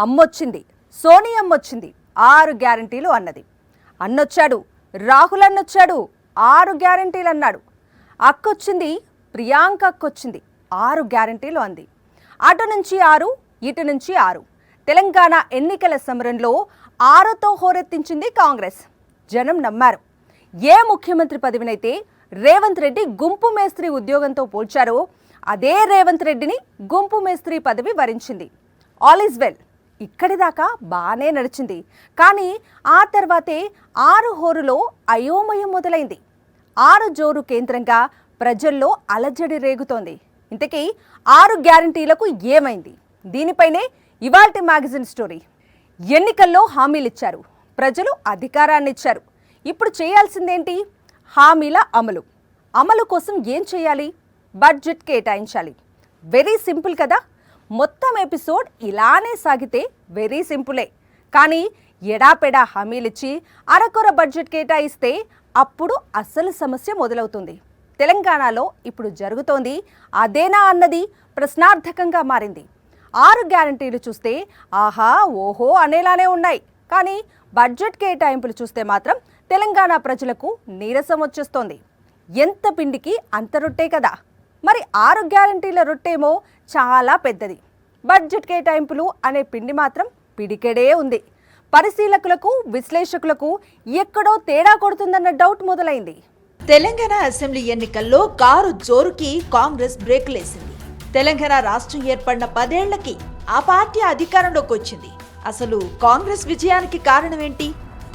అమ్మొచ్చింది, సోనియమ్మొచ్చింది, 6 గ్యారంటీలు అన్నది. అన్నొచ్చాడు, రాహుల్ అన్నొచ్చాడు, 6 గ్యారంటీలు అన్నాడు. అక్కొచ్చింది, ప్రియాంక అక్కొచ్చింది, 6 గ్యారంటీలు అంది. అటు నుంచి 6, ఇటు నుంచి 6. తెలంగాణ ఎన్నికల సమరంలో 6తో హోరెత్తించింది కాంగ్రెస్. జనం నమ్మారు. ఏ ముఖ్యమంత్రి పదవినైతే రేవంత్ రెడ్డి గుంపు మేస్త్రి ఉద్యోగంతో పోల్చారో అదే రేవంత్ రెడ్డిని గుంపు మేస్త్రి పదవి వరించింది. All is well. ఇక్కడిదాకా బాగానే నడిచింది. కానీ ఆ తర్వాతే 6 హోరులో అయోమయం మొదలైంది. 6 జోరు కేంద్రంగా ప్రజల్లో అలజడి రేగుతోంది. ఇంతకీ 6 గ్యారంటీలకు ఏమైంది? దీనిపైనే ఇవాల్టి మ్యాగజైన్ స్టోరీ. ఎన్నికల్లో హామీలిచ్చారు, ప్రజలు అధికారాన్నిచ్చారు. ఇప్పుడు చేయాల్సిందేంటి? హామీల అమలు. అమలు కోసం ఏం చేయాలి? బడ్జెట్ కేటాయించాలి. వెరీ సింపుల్ కదా. మొత్తం ఎపిసోడ్ ఇలానే సాగితే వెరీ సింపులే. కానీ ఎడాపెడా హామీలిచ్చి అరకొర బడ్జెట్ కేటాయిస్తే అప్పుడు అసలు సమస్య మొదలవుతుంది. తెలంగాణలో ఇప్పుడు జరుగుతోంది అదేనా అన్నది ప్రశ్నార్థకంగా మారింది. 6 గ్యారంటీలు చూస్తే ఆహా ఓహో అనేలానే ఉన్నాయి. కానీ బడ్జెట్ కేటాయింపులు చూస్తే మాత్రం తెలంగాణ ప్రజలకు నీరసం వచ్చేస్తోంది. ఎంత పిండికి అంత రొట్టే కదా. మరి 6 గ్యారంటీల రొట్టేమో చాలా పెద్దది. బడ్జెట్ కేటాయింపులు అనే పిండి మాత్రం పిడికెడే ఉంది. పరిశీలకులకు, విశ్లేషకులకు ఎక్కడో తేడా కొడుతుందన్న డౌట్ మొదలైంది. తెలంగాణ అసెంబ్లీ ఎన్నికల్లో కారు జోరుకి కాంగ్రెస్ బ్రేకులేసింది. తెలంగాణ రాష్ట్రం ఏర్పడిన 10 ఏళ్లకి ఆ పార్టీ అధికారంలోకి వచ్చింది. అసలు కాంగ్రెస్ విజయానికి కారణమేంటి?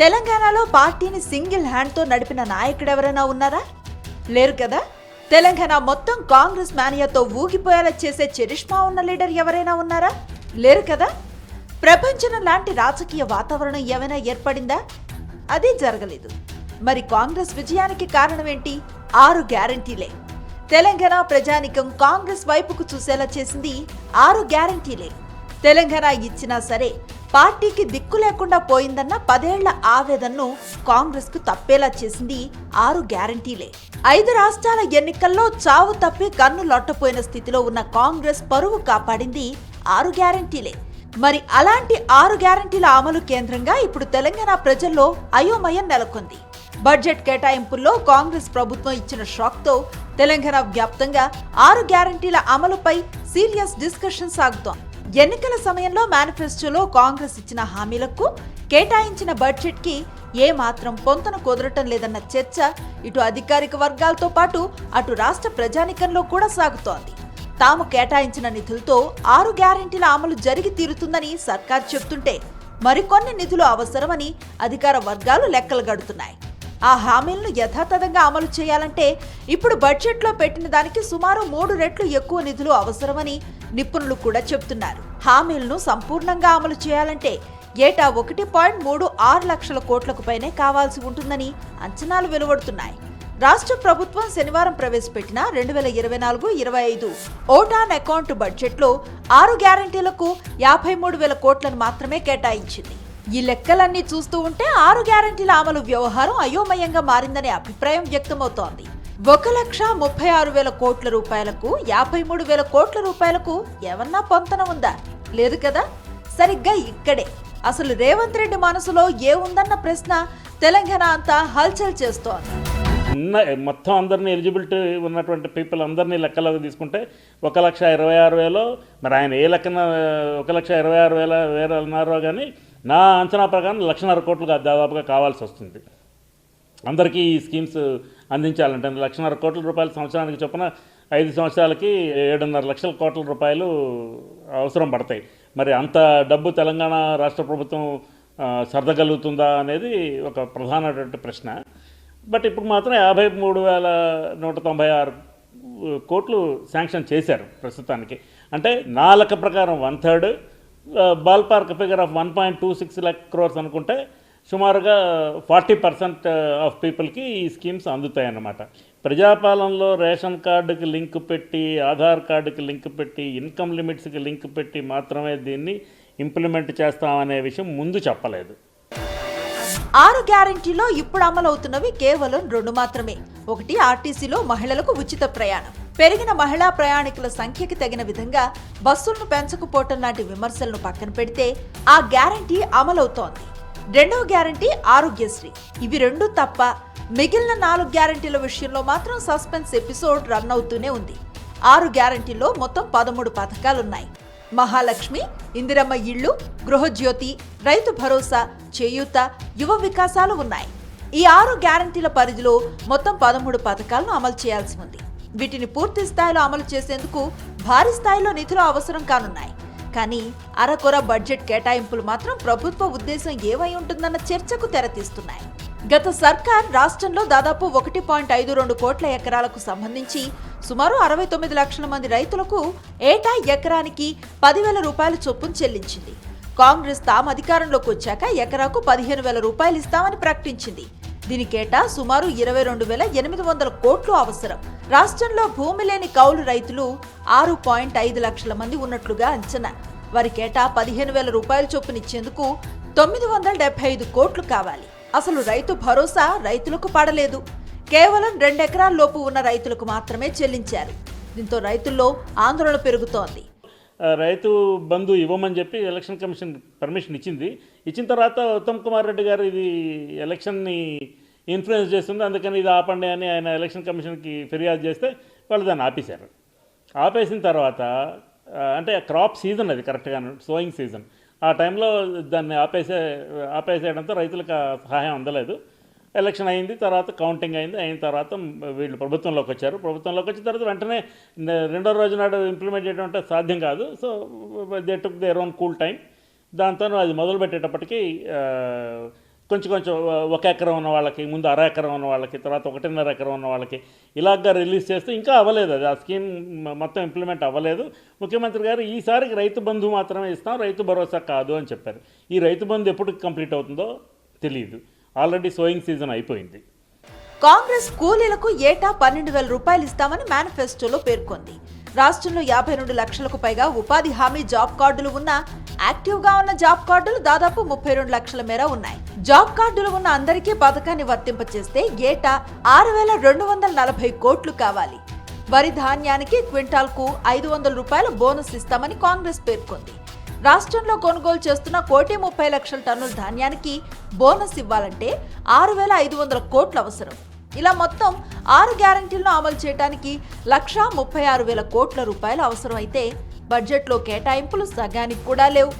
తెలంగాణలో పార్టీని సింగిల్ హ్యాండ్తో నడిపిన నాయకుడెవరైనా ఉన్నారా? లేరు కదా. తెలంగాణ మొత్తం కాంగ్రెస్ మానియాతో ఊగిపోయేలా చేసే చరిష్మా ఉన్న లీడర్ ఎవరైనా ఉన్నారా? లేరు కదా. ప్రపంచం లాంటి రాజకీయ వాతావరణం ఏమైనా ఏర్పడిందా? అది జరగలేదు. మరి కాంగ్రెస్ విజయానికి కారణమేంటి? 6 గ్యారంటీలే. తెలంగాణ ప్రజానికం కాంగ్రెస్ వైపుకు చూసేలా చేసింది 6 గ్యారంటీలే. తెలంగాణ ఇచ్చినా సరే పార్టీకి దిక్కు లేకుండా పోయిందన్న 10 ఏళ్ల ఆవేదనను కాంగ్రెస్ కు తప్పేలా చేసింది 6 గ్యారంటీలే. 5 రాష్ట్రాల ఎన్నికల్లో చావు తప్పి కన్ను లొట్టపోయిన స్థితిలో ఉన్న కాంగ్రెస్ పరువు కాపాడింది 6 గ్యారంటీలే. మరి అలాంటి 6 గ్యారంటీల అమలు కేంద్రంగా ఇప్పుడు తెలంగాణ ప్రజల్లో అయోమయం నెలకొంది. బడ్జెట్ కేటాయింపుల్లో కాంగ్రెస్ ప్రభుత్వం ఇచ్చిన షాక్తో తెలంగాణ వ్యాప్తంగా 6 గ్యారంటీల అమలుపై సీరియస్ డిస్కషన్ సాగుతోంది. ఎన్నికల సమయంలో మేనిఫెస్టోలో కాంగ్రెస్ ఇచ్చిన హామీలకు కేటాయించిన బడ్జెట్ కి ఏ మాత్రం పొంతన కుదరటం లేదన్న చర్చ ఇటు అధికారిక వర్గాలతో పాటు అటు రాష్ట్ర ప్రజానికంలో కూడా సాగుతోంది. తాము కేటాయించిన నిధులతో 6 గ్యారంటీల అమలు జరిగి తీరుతుందని సర్కార్ చెబుతుంటే మరికొన్ని నిధులు అవసరమని అధికార వర్గాలు లెక్కలు గడుతున్నాయి. ఆ హామీలను యథాతథంగా అమలు చేయాలంటే ఇప్పుడు బడ్జెట్లో పెట్టిన దానికి సుమారు 3 రెట్లు ఎక్కువ నిధులు అవసరమని నిపుణులు కూడా చెబుతున్నారు. హామీలను సంపూర్ణంగా అమలు చేయాలంటే ఏటా 1.36 లక్షల కోట్లకు పైనే కావాల్సి ఉంటుందని అంచనాలు వెలువడుతున్నాయి. రాష్ట్ర ప్రభుత్వం శనివారం ప్రవేశపెట్టిన 2024-25 ఓట్ ఆన్ అకౌంట్ బడ్జెట్లో 6 గ్యారంటీలకు 53,000 కోట్లను మాత్రమే కేటాయించింది. ఈ లెక్కలన్నీ చూస్తూ ఉంటే 6 గ్యారంటీల అమలు వ్యవహారం అయోమయంగా మారిందనే అభిప్రాయం వ్యక్తమవుతోంది. 1,36,000 కోట్ల రూపాయలకు 53,000 కోట్ల రూపాయలకు ఏమన్నా పొంతన ఉందా? లేదు కదా. సరిగ్గా ఇక్కడే అసలు రేవంత్ రెడ్డి మనసులో ఏముందన్న ప్రశ్న తెలంగాణ అంతా హల్చల్ చేస్తోంది. మొత్తం అందరినీ ఎలిజిబిలిటీ ఉన్నటువంటి పీపుల్ అందరినీ లెక్కలోకి తీసుకుంటే 1,26,000 మరి ఆయన ఏ లెక్కన 1,26,000 అన్నారో కానీ నా అంచనా ప్రకారం 1,50,000 కోట్లు దాదాపుగా కావాల్సి వస్తుంది. అందరికీ ఈ స్కీమ్స్ అందించాలంటే 1,50,000 కోట్ల రూపాయలు సంవత్సరానికి చొప్పున 5 సంవత్సరాలకి 7.5 లక్షల కోట్ల రూపాయలు అవసరం పడతాయి. మరి అంత డబ్బు తెలంగాణ రాష్ట్ర ప్రభుత్వం సర్దగలుగుతుందా అనేది ఒక ప్రధానమైన ప్రశ్న. బట్ ఇప్పుడు మాత్రం 53,196 కోట్లు శాంక్షన్ చేశారు ప్రస్తుతానికి. అంటే నా లెక్క ప్రకారం 1/3 ball park figure of 1.26 lakh crores అనుకుంటే సుమారుగా 40% ఆఫ్ పీపుల్కి ఈ స్కీమ్స్ అందుతాయన్నమాట. ప్రజాపాలనలో రేషన్ కార్డుకి లింక్ పెట్టి, ఆధార్ కార్డుకి లింక్ పెట్టి, ఇన్కమ్ లిమిట్స్కి లింక్ పెట్టి మాత్రమే దీన్ని ఇంప్లిమెంట్ చేస్తామనే విషయం ముందు చెప్పలేదు. 6 గ్యారంటీలో ఇప్పుడు అమలవుతున్నవి కేవలం 2 మాత్రమే. ఒకటి ఆర్టీసీలో మహిళలకు ఉచిత ప్రయాణం, పెరిగిన మహిళా ప్రయాణికుల సంఖ్యకి తగిన విధంగా బస్సులను పెంచకపోవటం లాంటి విమర్శలను పక్కన పెడితే ఆ గ్యారంటీ అమలవుతోంది. రెండవ గ్యారంటీ ఆరోగ్యశ్రీ. ఇవి రెండు తప్ప మిగిలిన 4 గ్యారంటీల విషయంలో మాత్రం సస్పెన్స్ ఎపిసోడ్ రన్ అవుతూనే ఉంది. 6 గ్యారంటీల్లో మొత్తం 13 పథకాలున్నాయి. మహాలక్ష్మి, ఇందిరమ్మ ఇళ్లు, గృహజ్యోతి, రైతు భరోసా, చేయూత, యువ వికాసాలు ఉన్నాయి. ఈ 6 గ్యారంటీల పరిధిలో మొత్తం 13 పథకాలను అమలు చేయాల్సి ఉంది. వీటిని పూర్తి స్థాయిలో అమలు చేసేందుకు భారీ స్థాయిలో నిధులు అవసరం కానున్నాయి. కానీ అరకొర బడ్జెట్ కేటాయింపులు మాత్రం ప్రభుత్వ ఉద్దేశం ఏమై ఉంటుందన్న చర్చకు తెరతీస్తున్నాయి. గత సర్కార్ రాష్ట్రంలో దాదాపు 1.52 కోట్ల ఎకరాలకు సంబంధించి సుమారు 69 లక్షల మంది రైతులకు ఏటా ఎకరానికి 10,000 రూపాయల చొప్పున చెల్లించింది. కాంగ్రెస్ తాము అధికారంలోకి వచ్చాక ఎకరాకు 15,000 రూపాయలు ఇస్తామని ప్రకటించింది. దీనికేటా సుమారు 22,800 కోట్లు అవసరం. రాష్ట్రంలో భూమి లేని కౌలు రైతులు 6.5 లక్షల మంది ఉన్నట్లుగా అంచనా. వారికేటా 15,000 రూపాయల చొప్పునిచ్చేందుకు 975 కోట్లు కావాలి. అసలు రైతు భరోసా రైతులకు పడలేదు. కేవలం 2 ఎకరాల లోపు ఉన్న రైతులకు మాత్రమే చెల్లించారు. దీంతో రైతుల్లో ఆందోళన పెరుగుతోంది. రైతు బంధు ఇవ్వమని చెప్పి ఎలక్షన్ కమిషన్ పర్మిషన్ ఇచ్చింది. ఇచ్చిన తర్వాత ఉత్తమ్ కుమార్ రెడ్డి గారు ఇది ఎలక్షన్ని ఇన్ఫ్లుయెన్స్ చేస్తుంది, అందుకని ఇది ఆపండి అని ఆయన ఎలక్షన్ కమిషన్కి ఫిర్యాదు చేస్తే వాళ్ళు దాన్ని ఆపేశారు. ఆపేసిన తర్వాత అంటే క్రాప్ సీజన్ అది కరెక్ట్గా సోయింగ్ సీజన్, ఆ టైంలో దాన్ని ఆపేసేయడంతో రైతులకు సహాయం అందలేదు. ఎలక్షన్ అయింది, తర్వాత కౌంటింగ్ అయింది. అయిన తర్వాత వీళ్ళు ప్రభుత్వంలోకి వచ్చారు. ప్రభుత్వంలోకి వచ్చిన తర్వాత వెంటనే రెండో రోజు నాడు ఇంప్లిమెంట్ చేయడం అంటే సాధ్యం కాదు. So they took their own cool time. దాంతో అది మొదలు పెట్టేటప్పటికి కొంచెం 1 ఎకరం ఉన్న వాళ్ళకి, ముందు 1/2 ఎకరం ఉన్న వాళ్ళకి, తర్వాత 1.5 ఎకరం ఉన్న వాళ్ళకి ఇలాగా రిలీజ్ చేస్తే ఇంకా అవ్వలేదు. అది ఆ స్కీమ్ మొత్తం ఇంప్లిమెంట్ అవ్వలేదు. ముఖ్యమంత్రి గారు ఈసారికి రైతు బంధు మాత్రమే ఇస్తాం, రైతు భరోసా కాదు అని చెప్పారు. ఈ రైతు బంధు ఎప్పుడు కంప్లీట్ అవుతుందో తెలియదు. ఆల్రెడీ సోయింగ్ సీజన్ అయిపోయింది. కాంగ్రెస్ కూలీలకు ఏటా 12,000 రూపాయలు ఇస్తామని మేనిఫెస్టోలో పేర్కొంది. రాష్ట్రంలో 52 లక్షలకు పైగా ఉపాధి హామీ జాబ్ కార్డులు ఉన్నా యాక్టివ్గా ఉన్న జాబ్ కార్డులు దాదాపు 32 లక్షల మేర ఉన్నాయి. జాబ్ కార్డులు ఉన్న అందరికీ పథకాన్ని వర్తింపచేస్తే ఏటా 6,240 కోట్లు కావాలి. వరి ధాన్యానికి క్వింటాల్కు 500 రూపాయల బోనస్ ఇస్తామని కాంగ్రెస్ పేర్కొంది. రాష్ట్రంలో కొనుగోలు చేస్తున్న 1,30,00,000 టన్నుల ధాన్యానికి బోనస్ ఇవ్వాలంటే 6,500 కోట్లు అవసరం. ఇలా మొత్తం 6 గ్యారంటీలను అమలు చేయడానికి 1,36,000 కోట్ల రూపాయలు అవసరమైతే బడ్జెట్లో కేటాయింపులు సగానికి కూడా లేవు.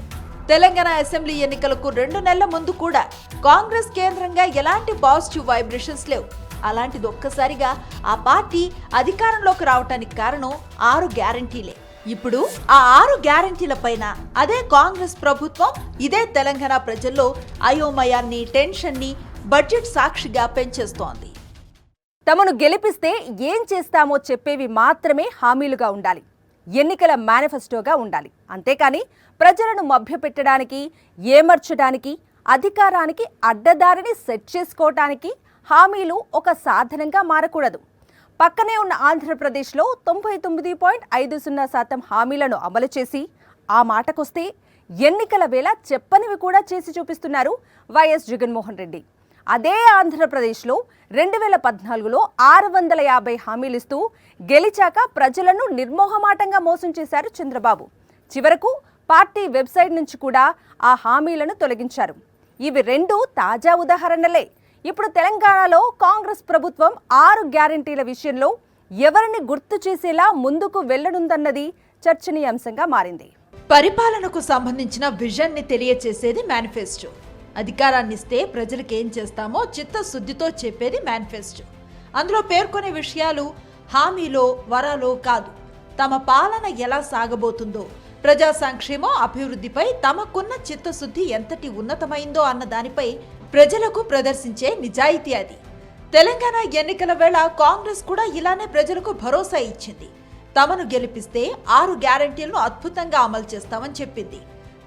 తెలంగాణ అసెంబ్లీ ఎన్నికలకు 2 నెలల ముందు కూడా కాంగ్రెస్ కేంద్రంగా ఎలాంటి పాజిటివ్ వైబ్రేషన్స్ లేవు. అలాంటిది ఒక్కసారిగా ఆ పార్టీ అధికారంలోకి రావటానికి కారణం 6 గ్యారంటీలే. ఇప్పుడు ఆ 6 గ్యారంటీల పైన అదే కాంగ్రెస్ ప్రభుత్వం ఇదే తెలంగాణ ప్రజల్లో అయోమయాన్ని, టెన్షన్ని బడ్జెట్ సాక్షిగా పెంచేస్తోంది. తమను గెలిపిస్తే ఏం చేస్తామో చెప్పేవి మాత్రమే హామీలుగా ఉండాలి, ఎన్నికల మేనిఫెస్టోగా ఉండాలి. అంతేకాని ప్రజలను మభ్యపెట్టడానికి, ఏమర్చడానికి, అధికారానికి అడ్డదారిని సెట్ చేసుకోవటానికి హామీలు ఒక సాధనంగా మారకూడదు. పక్కనే ఉన్న ఆంధ్రప్రదేశ్లో 99.50% హామీలను అమలు చేసి ఆ మాటకొస్తే ఎన్నికల వేళ చెప్పనివి కూడా చేసి చూపిస్తున్నారు వైఎస్ జగన్మోహన్ రెడ్డి. అదే ఆంధ్రప్రదేశ్లో 2014లో 650 హామీలిస్తూ గెలిచాక ప్రజలను నిర్మోహమాటంగా మోసం చేశారు చంద్రబాబు. చివరకు పార్టీ వెబ్సైట్ నుంచి కూడా ఆ హామీలను తొలగించారు. ఇవి 2 తాజా ఉదాహరణలే. ఇప్పుడు తెలంగాణలో కాంగ్రెస్ ప్రభుత్వం 6 గ్యారంటీల విషయంలో ఎవరిని గుర్తు చేసేలా ముందుకు వెళ్లనుందన్నది చర్చనీయాంశంగా మారింది. పరిపాలనకు సంబంధించిన విజన్ ని తెలియచేసేది మేనిఫెస్టో. అధికారాన్నిస్తే ప్రజలకు ఏం చేస్తామో చిత్తశుద్ధితో చెప్పేది మేనిఫెస్టో. అందులో పేర్కొనే విషయాలు హామీలో, వరాలో కాదు. తమ పాలన ఎలా సాగబోతుందో, ప్రజా సంక్షేమం, అభివృద్ధిపై తమకున్న చిత్తశుద్ధి ఎంతటి ఉన్నతమైందో అన్న దానిపై ప్రజలకు ప్రదర్శించే నిజాయితీ అది. తెలంగాణ ఎన్నికల వేళ కాంగ్రెస్ కూడా ఇలానే ప్రజలకు భరోసా ఇచ్చింది. తమను గెలిపిస్తే 6 గ్యారంటీలను అద్భుతంగా అమలు చేస్తామని చెప్పింది.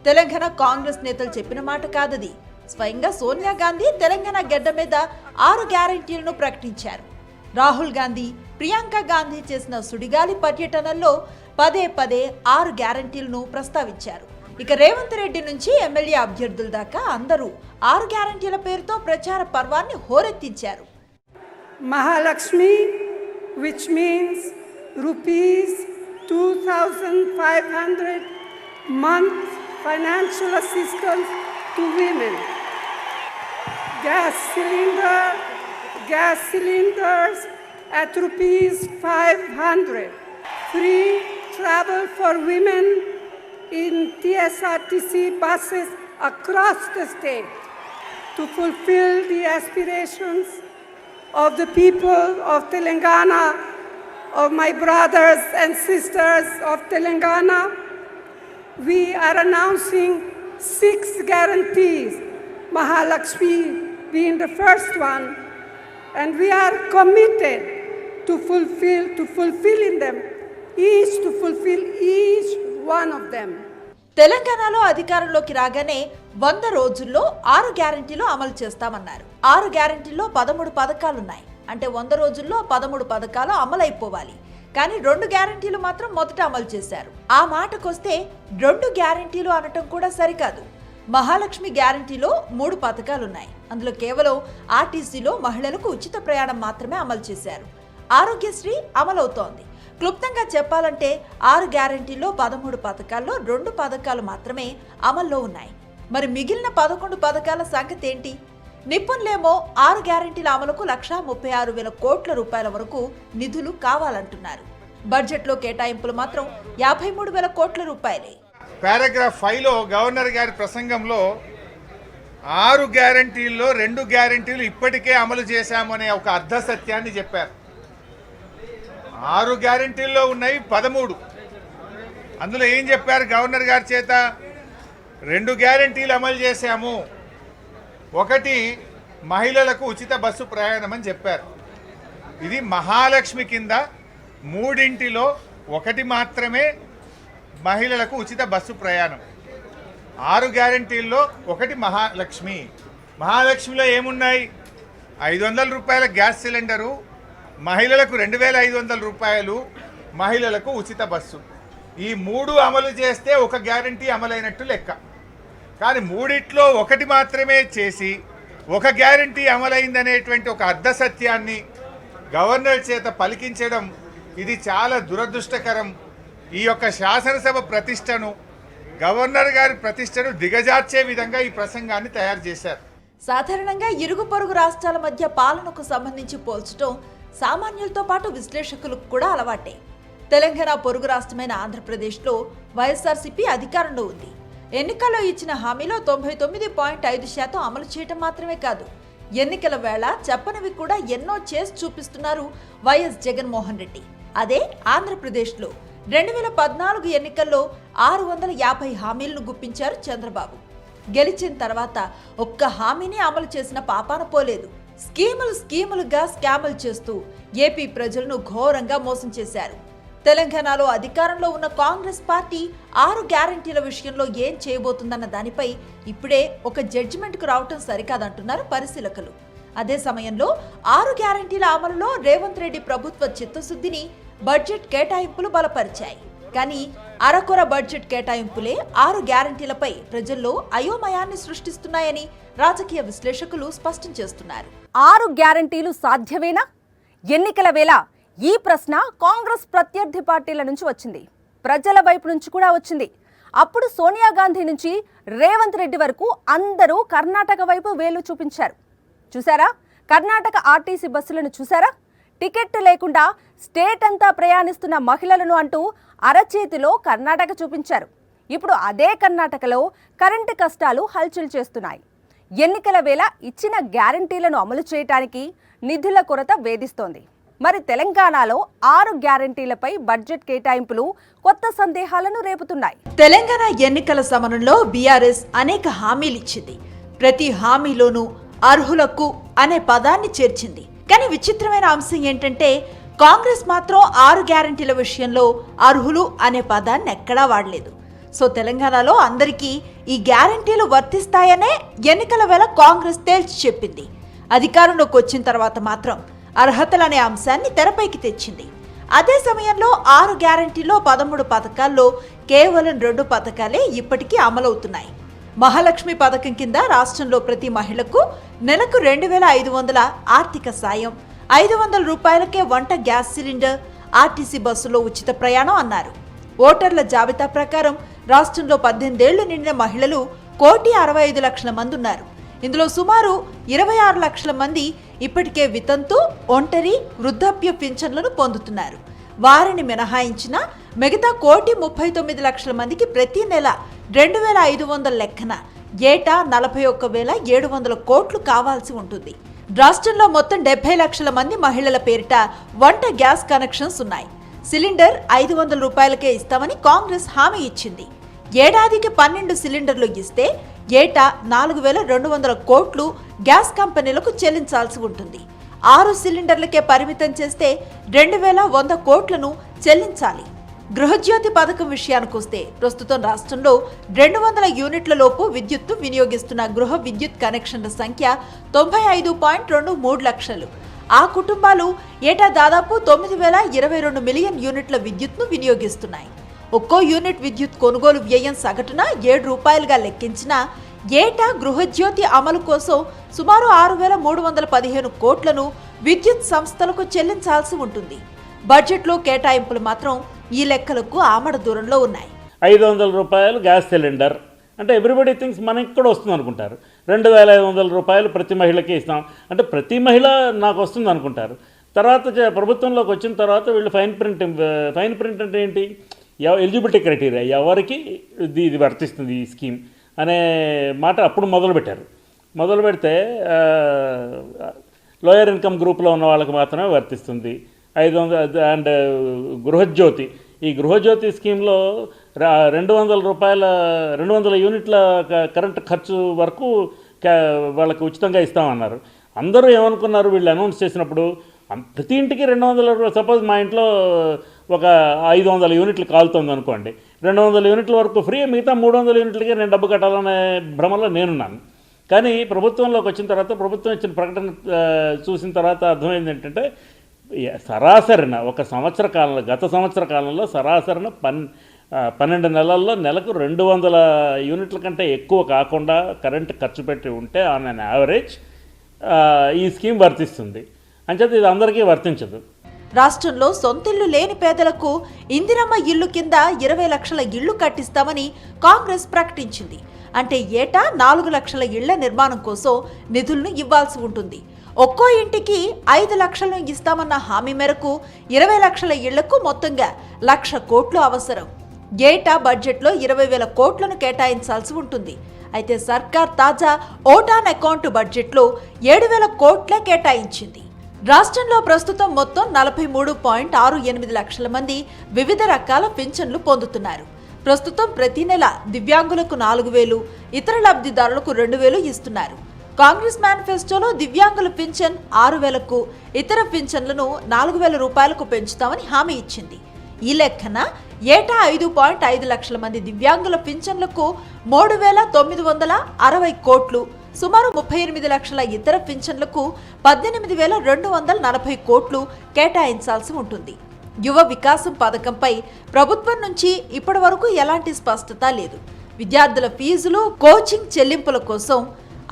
తెలంగాణ కాంగ్రెస్ నేతలు చెప్పిన మాట కాదది. స్వయంగా సోనియా గాంధీ తెలంగాణ గడ్డ మీద 6 గ్యారంటీలను ప్రకటించారు. రాహుల్ గాంధీ, ప్రియాంక గాంధీ చేసిన సుడిగాలి పర్యటనల్లో పదే 6 గ్యారంటీలను ప్రస్తావించారు. ఇక రేవంత్ రెడ్డి నుంచి ఎమ్మెల్యే అభ్యర్థుల దాకా అందరూ 6 గ్యారంటీల పేరుతో ప్రచార పర్వాన్ని హోరెత్తించారు. Mahalakshmi, which means rupees 2,500 month financial assistance to women. Gas cylinders at rupees 500. Free travel for women in TSRTC buses across the state to fulfill the aspirations of the people of Telangana, of my brothers and sisters of Telangana. We are announcing 6 guarantees, Mahalakshmi being the first one, and we are committed to fulfilling them, to fulfill each one of them. తెలంగాణలో అధికారంలోకి రాగానే 100 రోజుల్లో 6 గ్యారెంటీలు అమలు చేస్తామన్నారు. 6 గ్యారెంటీల్లో 13 పథకాలున్నాయి. అంటే 100 రోజుల్లో 13 పథకాలు అమలైపోవాలి. కానీ 2 గ్యారెంటీలు మాత్రం మొదట అమలు చేశారు. ఆ మాటకొస్తే 2 గ్యారెంటీలు అనటం కూడా సరికాదు. మహాలక్ష్మి గ్యారెంటీలో 3 పథకాలున్నాయి. అందులో కేవలం ఆర్టీసీలో మహిళలకు ఉచిత ప్రయాణం మాత్రమే అమలు చేశారు. ఆరోగ్యశ్రీ అమలవుతోంది. క్లుప్తంగా చెప్పాలంటే 6 గ్యారెంటీల్లో 13 పథకాల్లో 2 పథకాలు మాత్రమే అమల్లో ఉన్నాయి. మరి మిగిలిన 11 పథకాల సంగతి ఏంటి? నిపుణులేమో 6 గ్యారెంటీల అమలుకు 1,36,000 కోట్ల రూపాయల వరకు నిధులు కావాలంటున్నారు. బడ్జెట్లో కేటాయింపులు మాత్రం 53,000 కోట్ల రూపాయలే. పారాగ్రాఫ్ 5లో గవర్నర్ గారి ప్రసంగంలో 6 గ్యారెంటీల్లో 2 గ్యారెంటీలు ఇప్పటికే అమలు చేశామనే ఒక అర్ధ సత్యాన్ని చెప్పారు. 6 గ్యారెంటీల్లో ఉన్నాయి 13. అందులో ఏం చెప్పారు గవర్నర్ గారి చేత? 2 గ్యారెంటీలు అమలు చేశాము. ఒకటి మహిళలకు ఉచిత బస్సు ప్రయాణం అని చెప్పారు. ఇది మహాలక్ష్మి కింద 3 ఒకటి మాత్రమే మహిళలకు ఉచిత బస్సు ప్రయాణం. 6 గ్యారెంటీల్లో ఒకటి మహాలక్ష్మి. మహాలక్ష్మిలో ఏమున్నాయి? 500 రూపాయల గ్యాస్ సిలిండరు, మహిళలకు 2,500 రూపాయలు, మహిళలకు ఉచిత బస్సు. ఈ 3 అమలు చేస్తే ఒక గ్యారెంటీ అమలైనట్టు లెక్క. కానీ 3లో ఒకటి మాత్రమే చేసి ఒక గ్యారెంటీ అమలైందనేటువంటి ఒక అర్ధ సత్యాన్ని గవర్నర్ చేత పలికించడం ఇది చాలా దురదృష్టకరం. ఈ యొక్క శాసనసభ ప్రతిష్టను, గవర్నర్ గారి ప్రతిష్టను దిగజార్చే విధంగా ఈ ప్రసంగాన్ని తయారు చేశారు. సాధారణంగా ఇరుగు పొరుగు రాష్ట్రాల మధ్య పాలనకు సంబంధించి పోల్చడం సామాన్యులతో పాటు విశ్లేషకులకు కూడా అలవాటే. తెలంగాణ పొరుగు రాష్ట్రమైన ఆంధ్రప్రదేశ్లో వైఎస్ఆర్సీపీ అధికారంలో ఉంది. ఎన్నికల్లో ఇచ్చిన హామీలో 99.5% అమలు చేయటం మాత్రమే కాదు, ఎన్నికల వేళ చెప్పనివి కూడా ఎన్నో చేసి చూపిస్తున్నారు వైఎస్ జగన్మోహన్ రెడ్డి. అదే ఆంధ్రప్రదేశ్లో 2014 ఎన్నికల్లో 650 హామీలను గుప్పించారు చంద్రబాబు. గెలిచిన తర్వాత ఒక్క హామీని అమలు చేసిన పాపాన పోలేదు. స్కీములుగా స్కాములు చేస్తూ ఏపీ ప్రజలను ఘోరంగా మోసం చేశారు. తెలంగాణలో అధికారంలో ఉన్న కాంగ్రెస్ పార్టీ 6 గ్యారెంటీల విషయంలో ఏం చేయబోతుందన్న దానిపై ఇప్పుడే ఒక జడ్జిమెంట్కు రావటం సరికాదంటున్నారు పరిశీలకులు. అదే సమయంలో 6 గ్యారెంటీల అమలులో రేవంత్ రెడ్డి ప్రభుత్వ చిత్తశుద్ధిని బడ్జెట్ కేటాయింపులు బలపరిచాయి. కానీ అరకొర బడ్జెట్ కేటాయింపులే 6 గ్యారెంటీలపై ప్రజల్లో అయోమయాన్ని సృష్టిస్తున్నాయని రాజకీయ విశ్లేషకులు స్పష్టం చేస్తున్నారు. 6 గ్యారెంటీలు సాధ్యమేనా? ఎన్నికల వేళ ఈ ప్రశ్న కాంగ్రెస్ ప్రత్యర్థి పార్టీల నుంచి వచ్చింది, ప్రజల వైపు నుంచి కూడా వచ్చింది. అప్పుడు సోనియా గాంధీ నుంచి రేవంత్ రెడ్డి వరకు అందరూ కర్ణాటక వైపు వేలు చూపించారు. చూసారా? కర్ణాటక ఆర్టీసీ బస్సులను చూసారా? టికెట్ లేకుండా స్టేట్ అంతా ప్రయాణిస్తున్న మహిళలను అంటూ అరచేతిలో కర్ణాటక చూపించారు. ఇప్పుడు అదే కర్ణాటకలో కరెంటు కష్టాలు హల్చల్ చేస్తున్నాయి. ఎన్నికల వేళ ఇచ్చిన గ్యారెంటీలను అమలు చేయడానికి నిధుల కొరత వేధిస్తోంది. మరి తెలంగాణలో 6 గ్యారెంటీలపై బడ్జెట్ కేటాయింపులు కొత్త సందేహాలను రేపుతున్నాయి. తెలంగాణ ఎన్నికల సమరంలో బీఆర్ఎస్ అనేక హామీలు ఇచ్చింది. ప్రతి హామీలోనూ అర్హులకు అనే పదాన్ని చేర్చింది. కానీ విచిత్రమైన అంశం ఏంటంటే కాంగ్రెస్ మాత్రం 6 గ్యారెంటీల విషయంలో అర్హులు అనే పదాన్ని ఎక్కడా వాడలేదు. సో తెలంగాణలో అందరికీ ఈ గ్యారెంటీలు వర్తిస్తాయనే ఎన్నికల వేళ కాంగ్రెస్ తేల్చి చెప్పింది. అధికారంలోకి వచ్చిన తర్వాత మాత్రం అర్హతలనే అంశాన్ని తెరపైకి తెచ్చింది. అదే సమయంలో 6 గ్యారెంటీలో 13 పథకాల్లో కేవలం 2 పథకాలే ఇప్పటికీ అమలవుతున్నాయి. మహాలక్ష్మి పథకం కింద రాష్ట్రంలో ప్రతి మహిళకు నెలకు 2,500 ఆర్థిక సాయం, 500 రూపాయలకే వంట గ్యాస్ సిలిండర్, ఆర్టీసీ బస్సులో ఉచిత ప్రయాణం అన్నారు. ఓటర్ల జాబితా ప్రకారం రాష్ట్రంలో 18 ఏళ్లు నిండిన మహిళలు 1,65,00,000 మంది ఉన్నారు. ఇందులో సుమారు 26 లక్షల మంది ఇప్పటికే వితంతు, ఒంటరి, వృద్ధాప్య పింఛన్లను పొందుతున్నారు. వారిని మినహాయించిన మిగతా 1,39,00,000 మందికి ప్రతి నెల 2,500 లెక్కన ఏటా 41,700 కోట్లు కావాల్సి ఉంటుంది. రాష్ట్రంలో మొత్తం 70 లక్షల మంది మహిళల పేరిట వంట గ్యాస్ కనెక్షన్స్ ఉన్నాయి. సిలిండర్ 500 రూపాయలకే ఇస్తామని కాంగ్రెస్ హామీ ఇచ్చింది. ఏడాదికి 12 సిలిండర్లు ఇస్తే ఏటా 4,200 కోట్లు గ్యాస్ కంపెనీలకు చెల్లించాల్సి ఉంటుంది. 6 సిలిండర్లకే పరిమితం చేస్తే 2,100 కోట్లను చెల్లించాలి. గృహజ్యోతి పథకం విషయానికొస్తే ప్రస్తుతం రాష్ట్రంలో 200 యూనిట్ల లోపు విద్యుత్తు వినియోగిస్తున్న గృహ విద్యుత్ కనెక్షన్ల సంఖ్య 95.23 లక్షలు. ఆ కుటుంబాలు ఏటా దాదాపు 9,022 మిలియన్ యూనిట్ల విద్యుత్ను వినియోగిస్తున్నాయి. ఒక్కో యూనిట్ విద్యుత్ కొనుగోలు వ్యయం సగటున 7 రూపాయలుగా లెక్కించిన ఏటా గృహజ్యోతి అమలు కోసం సుమారు 6,315 కోట్లను విద్యుత్ సంస్థలకు చెల్లించాల్సి ఉంటుంది. బడ్జెట్లో కేటాయింపులు మాత్రం ఈ లెక్కలకు ఆమడ దూరంలో ఉన్నాయి. 500 రూపాయలు గ్యాస్ సిలిండర్ అంటే ఎవ్రీబడి థింగ్స్ మనకి కూడా వస్తుంది అనుకుంటారు. 2,500 రూపాయలు ప్రతి మహిళకి ఇస్తాం అంటే ప్రతి మహిళ నాకు వస్తుంది అనుకుంటారు. తర్వాత ప్రభుత్వంలోకి వచ్చిన తర్వాత వీళ్ళు ఫైన్ ప్రింట్ అంటే ఏంటి, ఎలిజిబిలిటీ క్రైటీరియా ఎవరికి ఇది వర్తిస్తుంది ఈ స్కీమ్ అనే మాట అప్పుడు మొదలు పెడితే లోయర్ ఇన్కమ్ గ్రూప్లో ఉన్న వాళ్ళకి మాత్రమే వర్తిస్తుంది 500. అండ్ ఈ గృహజ్యోతి స్కీమ్లో 200 యూనిట్ల కరెంట్ ఖర్చు వరకు వాళ్ళకి ఉచితంగా ఇస్తామన్నారు. అందరూ ఏమనుకున్నారు వీళ్ళు అనౌన్స్ చేసినప్పుడు, ప్రతి ఇంటికి 200. సపోజ్ మా ఇంట్లో ఒక 500 యూనిట్లు కాలుతుంది అనుకోండి, 200 యూనిట్ల వరకు ఫ్రీ, మిగతా 300 యూనిట్లకి నేను డబ్బు కట్టాలనే భ్రమలో నేనున్నాను. కానీ ప్రభుత్వంలోకి వచ్చిన తర్వాత ప్రభుత్వం ఇచ్చిన ప్రకటన చూసిన తర్వాత అర్థమైంది ఏంటంటే సరాసరిన గత సంవత్సర కాలంలో సరాసరిన 12 నెలల్లో నెలకు 200 యూనిట్ల కంటే ఎక్కువ కాకుండా కరెంట్ ఖర్చు పెట్టి ఉంటే ఆన్ అన్ యావరేజ్ ఈ స్కీమ్ వర్తిస్తుంది. అంచేత ఇది అందరికీ వర్తించదు. రాష్ట్రంలో సొంతిల్లు లేని పేదలకు ఇందిరమ్మ ఇల్లు కింద 20 లక్షల ఇళ్లు కట్టిస్తామని కాంగ్రెస్ ప్రకటించింది. అంటే ఏటా 4 లక్షల ఇళ్ల నిర్మాణం కోసం నిధులను ఇవ్వాల్సి ఉంటుంది. ఒక్కో ఇంటికి 5 లక్షలను ఇస్తామన్న హామీ మేరకు 20 లక్షల ఇళ్లకు మొత్తంగా 1,00,000 కోట్లు అవసరం. ఏటా బడ్జెట్లో 20,000 కోట్లను కేటాయించాల్సి ఉంటుంది. అయితే సర్కార్ తాజా ఓటాన్ అకౌంట్ బడ్జెట్లో 7,000 కోట్లే కేటాయించింది. రాష్ట్రంలో ప్రస్తుతం మొత్తం 43.68 లక్షల మంది వివిధ రకాల పింఛన్లు పొందుతున్నారు. ప్రస్తుతం ప్రతి నెల దివ్యాంగులకు 4,000, ఇతర లబ్ధిదారులకు 2,000 ఇస్తున్నారు. కాంగ్రెస్ మేనిఫెస్టోలో దివ్యాంగుల పింఛన్ 6,000కు, ఇతర పింఛన్లను 4,000 రూపాయలకు పెంచుతామని హామీ ఇచ్చింది. ఈ లెక్కన ఏటా 5.5 లక్షల మంది దివ్యాంగుల పింఛన్లకు 3,960 కోట్లు, సుమారు 38 లక్షల ఇతర పింఛన్లకు 18,240 కోట్లు కేటాయించాల్సి ఉంటుంది. యువ వికాసం పథకంపై ప్రభుత్వం నుంచి ఇప్పటి వరకు ఎలాంటి స్పష్టత లేదు. విద్యార్థుల ఫీజులు, కోచింగ్ చెల్లింపుల కోసం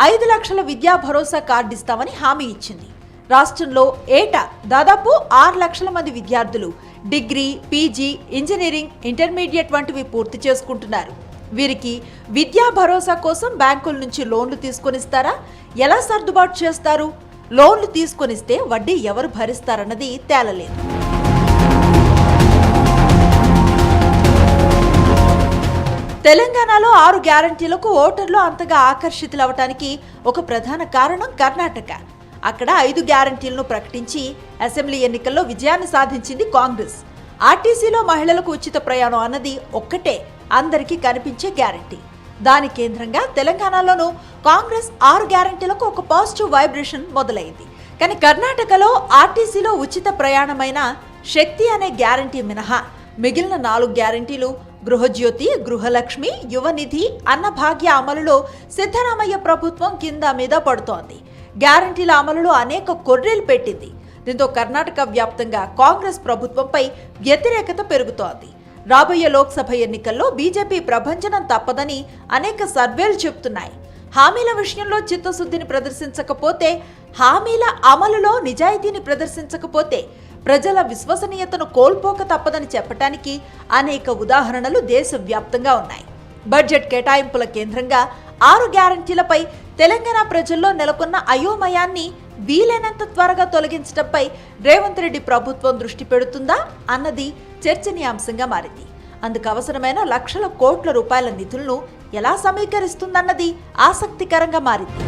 5 లక్షల విద్యా భరోసా కార్డు ఇస్తామని హామీ ఇచ్చింది. రాష్ట్రంలో ఏటా దాదాపు 6 లక్షల మంది విద్యార్థులు డిగ్రీ, పీజీ, ఇంజనీరింగ్, ఇంటర్మీడియట్ వంటివి పూర్తి చేసుకుంటున్నారు. వీరికి విద్యా భరోసా కోసం బ్యాంకుల నుంచి లోన్లు తీసుకొనిస్తారా? ఎలా సర్దుబాటు చేస్తారు? లోన్లు తీసుకొనిస్తే వడ్డీ ఎవరు భరిస్తారన్నది తేలలేదు. తెలంగాణలో 6 గ్యారంటీలకు ఓటర్లు అంతగా ఆకర్షితులవటానికి ఒక ప్రధాన కారణం కర్ణాటక. అక్కడ 5 గ్యారంటీలను ప్రకటించి అసెంబ్లీ ఎన్నికల్లో విజయాన్ని సాధించింది కాంగ్రెస్. ఆర్టీసీలో మహిళలకు ఉచిత ప్రయాణం అన్నది ఒక్కటే అందరికీ కనిపించే గ్యారంటీ. దాని కేంద్రంగా తెలంగాణలోనూ కాంగ్రెస్ 6 గ్యారంటీలకు ఒక పాజిటివ్ వైబ్రేషన్ మొదలైంది. కానీ కర్ణాటకలో ఆర్టీసీలో ఉచిత ప్రయాణమైన శక్తి అనే గ్యారంటీ మినహా మిగిలిన 4 గ్యారంటీలు గృహజ్యోతి, గృహలక్ష్మి, యువనిధి, అన్నభాగ్య అమలులో సిద్ధరామయ్య ప్రభుత్వం కింద మీద పడుతోంది. గ్యారంటీల అమలులో అనేక కొర్రీలు పెట్టింది. దీంతో కర్ణాటక వ్యాప్తంగా కాంగ్రెస్ ప్రభుత్వంపై వ్యతిరేకత పెరుగుతోంది. రాబోయే లోక్సభ ఎన్నికల్లో బీజేపీ ప్రభంజనం తప్పదని అనేక సర్వేలు చెబుతున్నాయి. హామీల విషయంలో చిత్తశుద్ధిని ప్రదర్శించకపోతే, హామీల అమలులో నిజాయితీని ప్రదర్శించకపోతే ప్రజల విశ్వసనీయతను కోల్పోక తప్పదని చెప్పటానికి అనేక ఉదాహరణలు దేశవ్యాప్తంగా ఉన్నాయి. బడ్జెట్ కేటాయింపుల కేంద్రంగా 6 గ్యారంటీలపై తెలంగాణ ప్రజల్లో నెలకొన్న అయోమయాన్ని వీలైనంత త్వరగా తొలగించడంపై రేవంత్ రెడ్డి ప్రభుత్వం దృష్టి పెడుతుందా అన్నది చర్చనీయాంశంగా మారింది. అందుకు అవసరమైన లక్షల కోట్ల రూపాయల నిధులను ఎలా సమీకరిస్తుందన్నది ఆసక్తికరంగా మారింది.